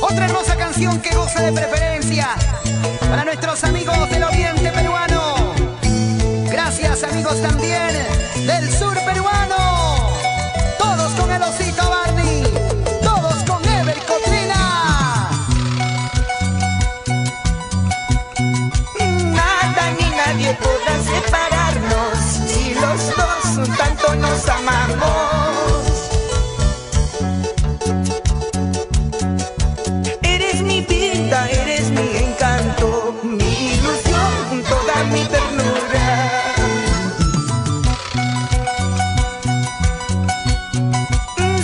Otra hermosa canción que goza de preferencia para nuestros amigos del oriente peruano. Gracias, amigos también del sur peruano. Todos con el osito Barney, todos con Ever Cotrina. Nada ni nadie podrá separarnos si los dos tanto nos amamos. Eres mi vida, eres mi encanto, mi ilusión, toda mi ternura.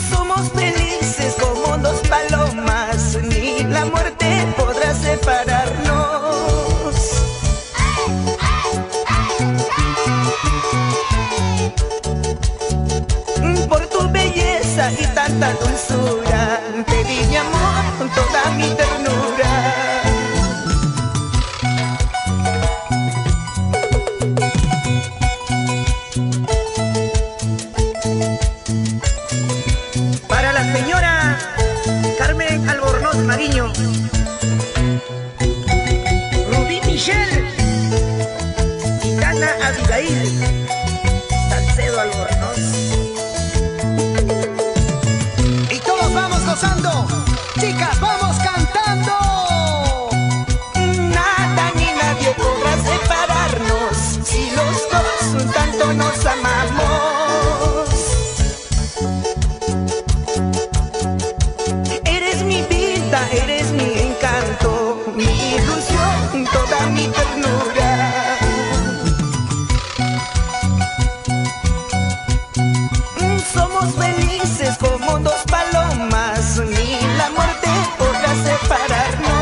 Somos felices como dos palomas, ni la muerte podrá separarnos. Por tu belleza y tanta dulzura, te di mi amor, toda mi ternura. Para la señora Carmen Albornoz Mariño, Rubí Michelle, Gitana Abigail, Salcedo Albornoz. Y todos vamos gozando, chicas, vamos cantando. Nada ni nadie podrá separarnos si los dos tanto nos amamos. Eres mi vida, eres mi encanto, mi ilusión, toda mi ternura. Somos felices como dos palomas, ni la muerte podrá separarnos.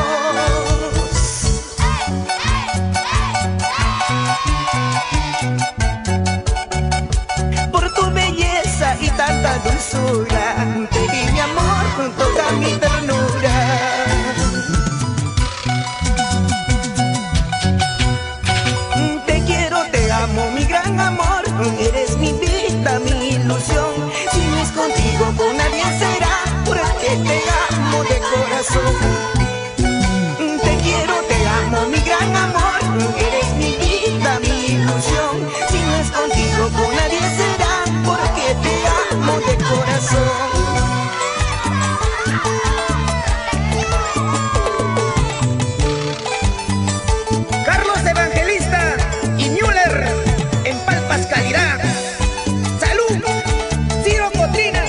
Por tu belleza y tanta dulzura, te di mi amor con toda mi ternura. Te quiero, te amo, mi gran amor, eres mi vida, mi ilusión. Si no es contigo con nadie será, porque te amo de corazón. Te quiero, te amo, mi gran amor, eres mi vida, mi ilusión. Si no es contigo con nadie será, porque te amo de corazón. Carlos Evangelista y Müller en Palpas, Calidad. Salud, Ciro Cotrina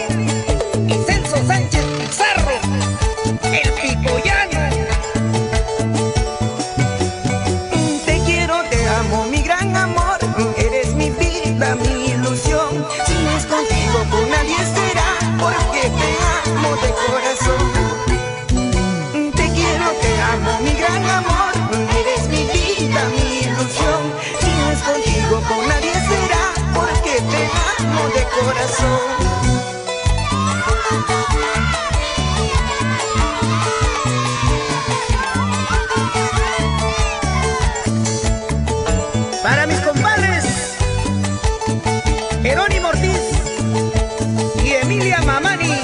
y Celso Sánchez Pizarro, el Picoyano. Te quiero, te amo, mi gran amor, eres mi vida, mi ilusión. Si no es contigo con nadie será, porque te amo de corazón. Te quiero, te amo, mi gran amor, eres mi vida, mi ilusión. Si no es contigo con nadie será, porque te amo de corazón. Para mis compadres Jerónimo Ortiz y Emilia Mamani,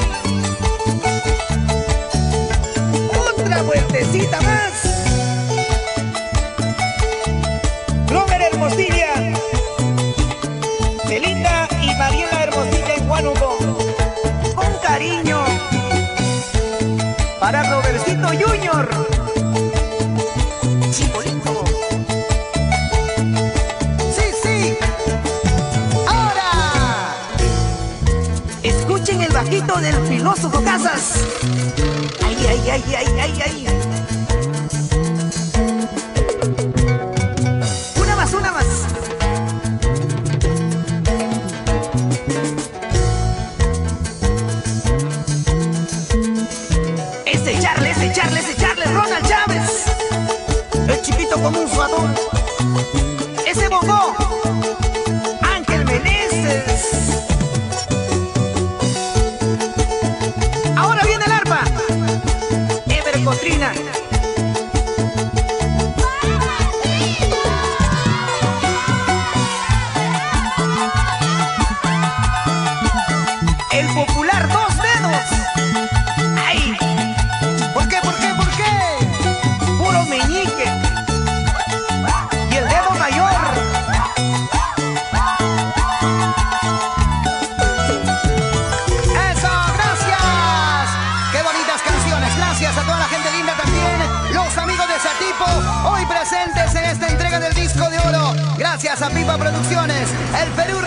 otra vueltecita más. Glover Hermosilla, Belinda y Mariela Hermosilla en Huánuco, con cariño para Robertito Junior. Chibolito. Sí, sí. Ahora escuchen el bajito del filósofo Casas. Ay, ay, ay, ay, ay, ay. Una más, una más. Ese Charles, Ronald Chávez, el chiquito como un suador. Ese bongo, Ángel Meneses. Ahora viene el arpa, Ever Cotrina. Gracias a toda la gente linda también, los amigos de Satipo, hoy presentes en esta entrega del disco de oro. Gracias a Pipa Producciones, el Perú